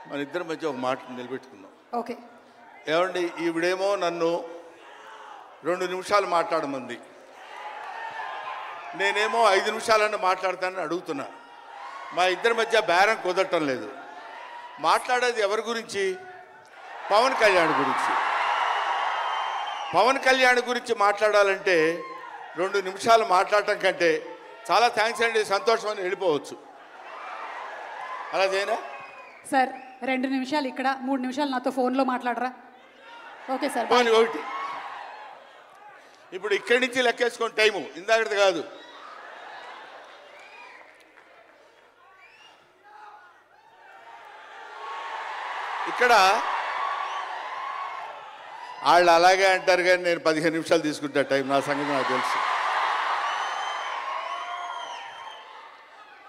మన ఇద్దరి మధ్య ఒక మాట నిలబెట్టుకుందాం. ఓకే. ఏమండి, ఈవిడేమో నన్ను 2 నిమిషాలు మాట్లాడమంది, నేనేమో 5 నిమిషాలన్నా మాట్లాడతానని అడుగుతున్నా. మా ఇద్దరి మధ్య బేరం కుదరటం లేదు. మాట్లాడేది ఎవరి గురించి? పవన్ కళ్యాణ్ గురించి. పవన్ కళ్యాణ్ గురించి మాట్లాడాలంటే 2 నిమిషాలు మాట్లాడటం కంటే చాలా థ్యాంక్స్ అండి, సంతోషం అని వెళ్ళిపోవచ్చు. అలా చేయనా సార్? 2 నిమిషాలు ఇక్కడ, 3 నిమిషాలు నాతో ఫోన్లో మాట్లాడరా? Okay sir. పోనీ ఒకటి. ఇప్పుడు ఇక్కడి నుంచి లెక్కేసుకోండి టైము, ఇందాకది కాదు. ఇక్కడ వాళ్ళు అలాగే అంటారు కానీ నేను 15 నిమిషాలు తీసుకుంటా టైం. నా సంగతి నాకు తెలుసు.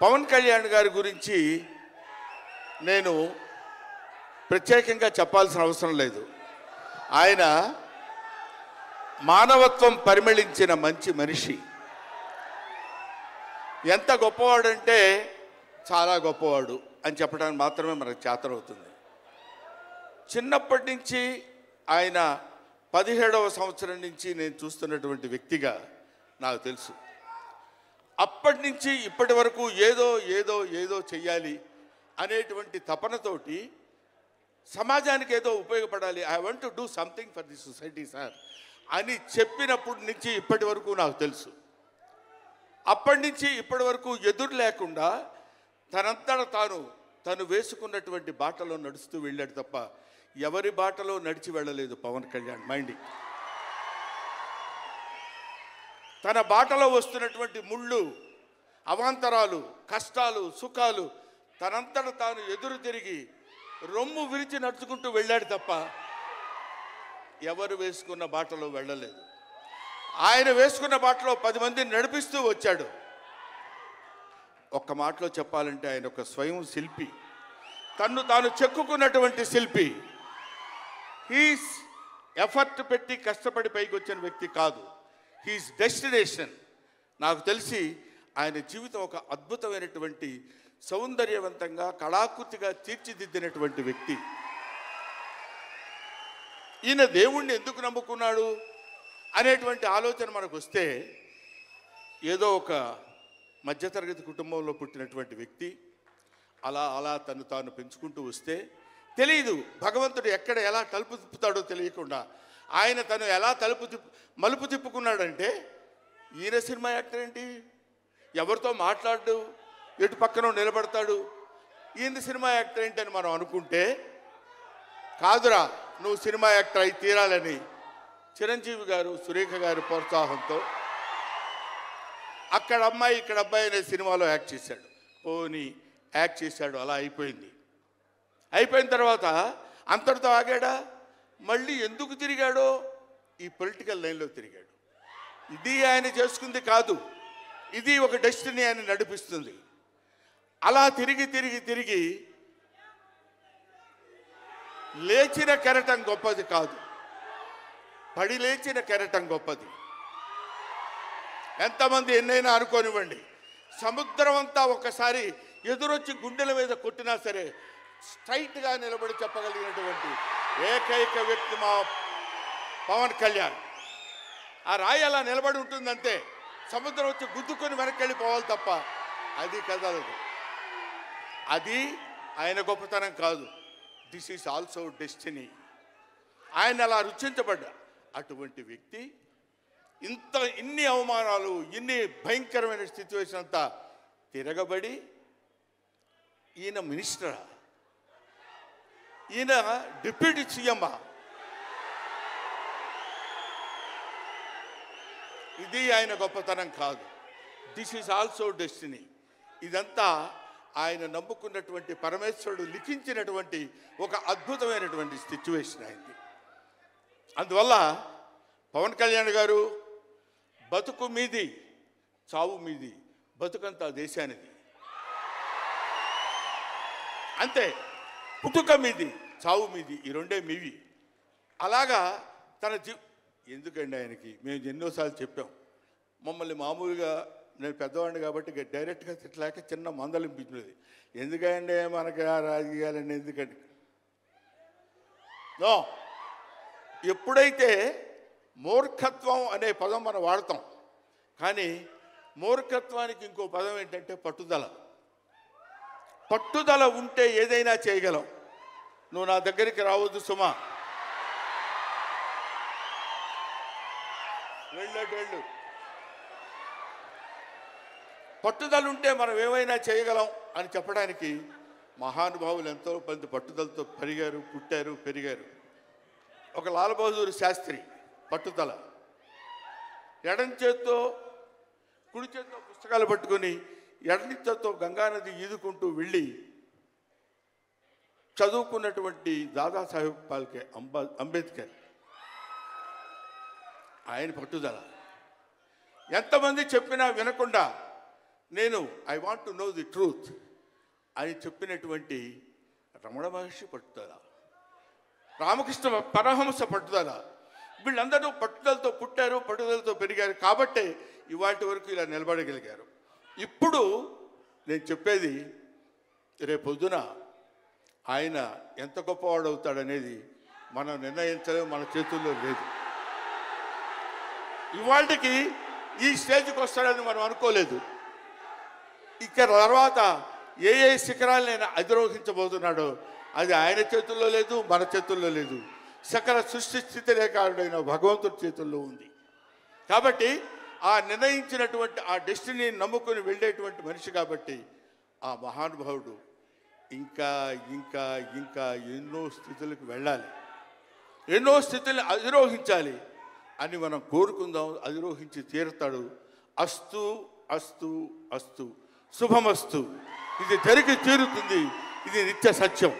పవన్ కళ్యాణ్ గారి గురించి నేను ప్రత్యేకంగా చెప్పాల్సిన అవసరం లేదు. ఆయన మానవత్వం పరిమళించిన మంచి మనిషి. ఎంత గొప్పవాడంటే చాలా గొప్పవాడు అని చెప్పడానికి మాత్రమే మనకు చేతనవుతుంది. చిన్నప్పటి నుంచి ఆయన 17వ సంవత్సరం నుంచి నేను చూస్తున్నటువంటి వ్యక్తిగా నాకు తెలుసు. అప్పటి నుంచి ఇప్పటి వరకు ఏదో ఏదో ఏదో చెయ్యాలి అనేటువంటి తపనతోటి సమాజానికి ఏదో ఉపయోగపడాలి, I want to do something for the society sir అని చెప్పినప్పటి నుంచి ఇప్పటి వరకు నాకు తెలుసు. అప్పటి నుంచి ఇప్పటి వరకు ఎదురు లేకుండా తనంతట తను వేసుకున్నటువంటి బాటలో నడుస్తూ వెళ్ళాడు తప్ప ఎవరి బాటలో నడిచి వెళ్ళలేదు పవన్ కళ్యాణ్. మైండ్ తన బాటలో వస్తున్నటువంటి ముళ్ళు, అవాంతరాలు, కష్టాలు, సుఖాలు తనంతట తాను ఎదురు తిరిగి రొమ్ము విరిచి నడుచుకుంటూ వెళ్ళాడు తప్ప ఎవరు వేసుకున్న బాటలో వెళ్ళలేదు. ఆయన వేసుకున్న బాటలో 10 మందిని నడిపిస్తూ వచ్చాడు. ఒక్క మాటలో చెప్పాలంటే ఆయన ఒక స్వయం శిల్పి, తన్ను తాను చెక్కుకున్నటువంటి శిల్పి. హీస్ ఎఫర్ట్ పెట్టి కష్టపడి పైకి వచ్చిన వ్యక్తి కాదు, హీస్ డెస్టినేషన్. నాకు తెలిసి ఆయన జీవితం ఒక అద్భుతమైనటువంటి సౌందర్యవంతంగా కళాకృతిగా తీర్చిదిద్దినటువంటి వ్యక్తి. ఈయన దేవుణ్ణి ఎందుకు నమ్ముకున్నాడు అనేటువంటి ఆలోచన మనకు వస్తే, ఏదో ఒక మధ్యతరగతి కుటుంబంలో పుట్టినటువంటి వ్యక్తి అలా అలా తను తాను పెంచుకుంటూ వస్తే తెలియదు భగవంతుడు ఎక్కడ ఎలా తలుపు తిప్పుతాడో తెలియకుండా ఆయన తను ఎలా మలుపు తిప్పుకున్నాడంటే, ఈయన సినిమా యాక్టర్ ఏంటి, ఎవరితో మాట్లాడు, ఎటు పక్కన నిలబడతాడు, ఈయన సినిమా యాక్టర్ ఏంటి అని మనం అనుకుంటే, కాదురా నువ్వు సినిమా యాక్టర్ అయి తీరాలని చిరంజీవి గారు, సురేఖ గారి ప్రోత్సాహంతో అక్కడ అమ్మాయి ఇక్కడ అబ్బాయి అనే సినిమాలో యాక్ట్ చేశాడు. పోనీ యాక్ట్ చేశాడు, అలా అయిపోయింది. అయిపోయిన తర్వాత అంతటితో ఆగాడా? మళ్ళీ ఎందుకు తిరిగాడో ఈ పొలిటికల్ లైన్లో తిరిగాడు. ఇది ఆయన చేసుకుంది కాదు, ఇది ఒక డెస్టినీ ఆయన నడిపిస్తుంది. అలా తిరిగి తిరిగి తిరిగి లేచిన కెరటం గొప్పది కాదు, పడి లేచిన కెరటం గొప్పది. ఎంతమంది ఎన్నైనా అనుకోనివ్వండి, సముద్రం అంతా ఒకసారి ఎదురొచ్చి గుండెల మీద కొట్టినా సరే స్ట్రైట్గా నిలబడి చెప్పగలిగినటువంటి ఏకైక వ్యక్తి మా పవన్ కళ్యాణ్. ఆ రాయి అలా నిలబడి ఉంటుందంటే సముద్రం వచ్చి గుద్దుకొని వెనక్కి వెళ్ళిపోవాలి తప్ప అది కదలదు. అది ఆయన గొప్పతనం కాదు, దిస్ ఈజ్ ఆల్సో డెస్టినీ. ఆయన అలా రుచించబడ్డా అటువంటి వ్యక్తి ఇన్ని అవమానాలు, ఇన్ని భయంకరమైన సిచ్యువేషన్ అంతా తిరగబడి ఈయన మినిస్టరా, ఈయన డిప్యూటీ సీఎమ్మా, ఇది ఆయన గొప్పతనం కాదు, దిస్ ఈజ్ ఆల్సో డెస్టినీ. ఇదంతా ఆయన నమ్ముకున్నటువంటి పరమేశ్వరుడు లిఖించినటువంటి ఒక అద్భుతమైనటువంటి సిచ్యువేషన్ అయింది. అందువల్ల పవన్ కళ్యాణ్ గారు బతుకు మీది చావు మీది, బతుకంతా దేశానిది అంతే. పుట్టుక మీది చావు మీది, ఈ రెండే మీవి. అలాగా తన ఎందుకండి ఆయనకి మేము ఎన్నోసార్లు చెప్పాం, మమ్మల్ని మామూలుగా నేను పెద్దవాడిని కాబట్టి డైరెక్ట్గా తిట్టలేక చిన్న మందలింపించినది. ఎందుకంటే మనకి ఆ రాజకీయాలన్నీ ఎందుకంటే నో, ఎప్పుడైతే మూర్ఖత్వం అనే పదం మనం వాడతాం, కానీ మూర్ఖత్వానికి ఇంకో పదం ఏంటంటే పట్టుదల. పట్టుదల ఉంటే ఏదైనా చేయగలం. నువ్వు నా దగ్గరికి రావద్దు సుమా, వెళ్ళు. పట్టుదల ఉంటే మనం ఏమైనా చేయగలం అని చెప్పడానికి మహానుభావులు ఎంతో మంది పట్టుదలతో పెరిగారు, పుట్టారు, పెరిగారు. ఒక లాల్ బహదూర్ శాస్త్రి పట్టుదల, ఎడం చేత్తో కుడి చేత్తో పుస్తకాలు పట్టుకొని ఎడని చేత్తో గంగానది ఈదుకుంటూ వెళ్ళి చదువుకున్నటువంటి దాదాసాహెబ్ ఫాల్కే అంబేద్కర్, ఆయన పట్టుదల. ఎంతమంది చెప్పినా వినకుండా నేను I want to know the truth అని చెప్పినటువంటి రమణ మహర్షి పట్టుదల, రామకృష్ణ పరమహంస పట్టుదల. వీళ్ళందరూ పట్టుదలతో పుట్టారు, పట్టుదలతో పెరిగారు కాబట్టే ఇవాటి వరకు ఇలా నిలబడగలిగారు. ఇప్పుడు నేను చెప్పేది, రేపొద్దున ఆయన ఎంత గొప్పవాడు అవుతాడనేది మనం నిర్ణయించలేము, మన చేతుల్లో లేదు. ఇవాళకి ఈ స్టేజ్కి వస్తాడని మనం అనుకోలేదు. ఇక తర్వాత ఏ శిఖరాలనైనా అధిరోహించబోతున్నాడో అది ఆయన చేతుల్లో లేదు, మన చేతుల్లో లేదు. సకల సృష్టి స్థితి రేఖారుడైన భగవంతుడి చేతుల్లో ఉంది. కాబట్టి ఆ నిర్ణయించినటువంటి ఆ డెస్టినీని నమ్ముకొని వెళ్ళేటువంటి మనిషి కాబట్టి ఆ మహానుభావుడు ఇంకా ఇంకా ఇంకా ఎన్నో స్థితులకు వెళ్ళాలి, ఎన్నో స్థితులను అధిరోహించాలి అని మనం కోరుకుందాం. అధిరోహించి తీరుతాడు. అస్తు అస్తు అస్తు, శుభమస్తు. ఇది జరిగి తీరుతుంది, ఇది నిత్య సత్యం.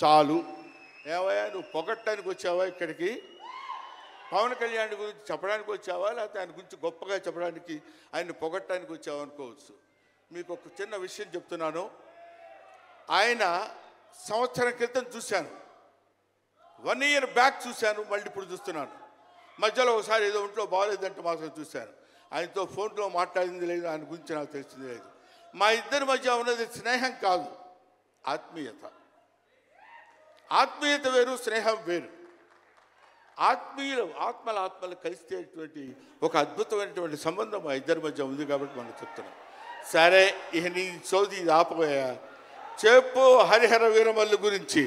చాలు. ఏవయ్యా, నువ్వు పొగట్టడానికి వచ్చావా ఇక్కడికి? పవన్ కళ్యాణ్ గురించి చెప్పడానికి వచ్చావా, లేకపోతే ఆయన గురించి గొప్పగా చెప్పడానికి, ఆయన పొగట్టడానికి వచ్చావా అనుకోవచ్చు. మీకు ఒక చిన్న విషయం చెప్తున్నాను. ఆయన సంవత్సరం క్రితం చూశాను, 1 year బ్యాక్ చూశాను, మళ్ళీ ఇప్పుడు చూస్తున్నాను. మధ్యలో ఒకసారి ఏదో ఒంట్లో బాగోలేదంటే మాత్రం చూశాను. ఆయనతో ఫోన్లో మాట్లాడింది లేదు, ఆయన గురించి నాకు తెలిసింది లేదు. మా ఇద్దరి మధ్య ఉన్నది స్నేహం కాదు, ఆత్మీయత. ఆత్మీయత వేరు, స్నేహం వేరు. ఆత్మలు కలిసేటువంటి ఒక అద్భుతమైనటువంటి సంబంధం మా ఇద్దరి మధ్య ఉంది కాబట్టి మనం చెప్తున్నాం. సరే, ఇక నీ సోది ఆపబోయా, చెప్పు హరిహర వీరమల్లు గురించి.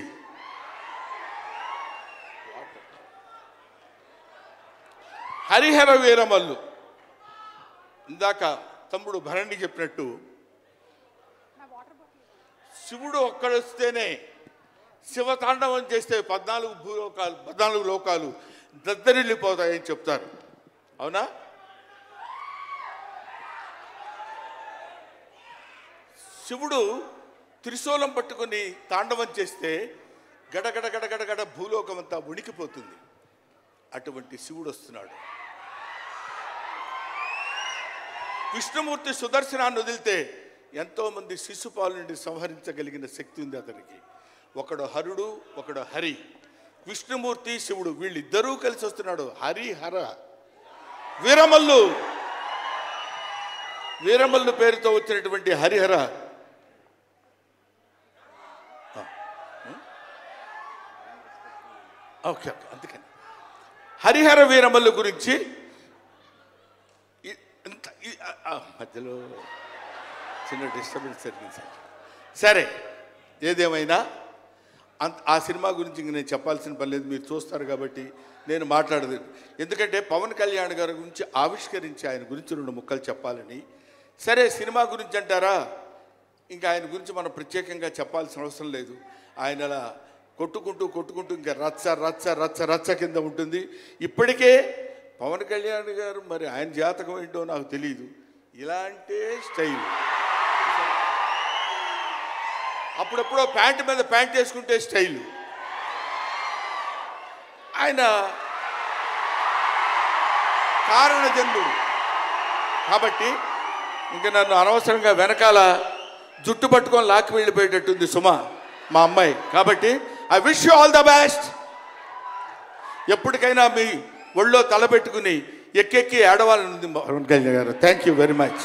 హరిహర వీరమల్లు ఇందాక తమ్ముడు భరణి చెప్పినట్టు, శివుడు ఒక్కడొస్తేనే, శివతాండవం చేస్తే 14 లోకాలు దద్దరిల్లిపోతాయని చెప్తారు. అవునా? శివుడు త్రిశూలం పట్టుకొని తాండవం చేస్తే గడగడ గడగడగడ భూలోకం అంతా ఉణికిపోతుంది. అటువంటి శివుడు వస్తున్నాడు. విష్ణుమూర్తి సుదర్శనాన్ని వదిలితే ఎంతోమంది శిశుపాలు నుండి సంహరించగలిగిన శక్తి ఉంది అతనికి. ఒకడు హరుడు, ఒకడు హరి. విష్ణుమూర్తి, శివుడు వీళ్ళిద్దరూ కలిసి వస్తున్నాడు. హరిహర వీరమల్లు పేరుతో వచ్చినటువంటి హరిహర. ఓకే, అందుకని హరిహర వీరమల్లు గురించి మధ్యలో చిన్న డిస్టర్బెన్స్ జరిగింది. సరే, ఏదేమైనా ఆ సినిమా గురించి ఇంక నేను చెప్పాల్సిన పని లేదు, మీరు చూస్తారు కాబట్టి నేను మాట్లాడదు. ఎందుకంటే పవన్ కళ్యాణ్ గారి గురించి ఆవిష్కరించి ఆయన గురించి 2 ముక్కలు చెప్పాలని. సరే, సినిమా గురించి అంటారా, ఇంకా ఆయన గురించి మనం ప్రత్యేకంగా చెప్పాల్సిన అవసరం లేదు. ఆయన అలా కొట్టుకుంటూ ఇంకా రచ్చ రచ్చ రచ్చ రచ్చ కింద ఉంటుంది. ఇప్పటికే పవన్ కళ్యాణ్ గారు, మరి ఆయన జాతకం ఏంటో నాకు తెలియదు, ఇలాంటి స్టైల్. అప్పుడెప్పుడో ప్యాంటు మీద ప్యాంట్ వేసుకుంటే స్టైలు. ఆయన కారణజన్ముడు కాబట్టి ఇంకా నన్ను అనవసరంగా వెనకాల జుట్టు పట్టుకొని లాక్కి వెళ్ళిపోయేటట్టుంది సుమ, మా అమ్మాయి. కాబట్టి I wish you all the best. ఎప్పటికైనా మీ ఒళ్ళో తలపెట్టుకుని ఎక్కెక్కి ఏడవాలని ఉంది పవన్ కళ్యాణ్ గారు. Thank you very much.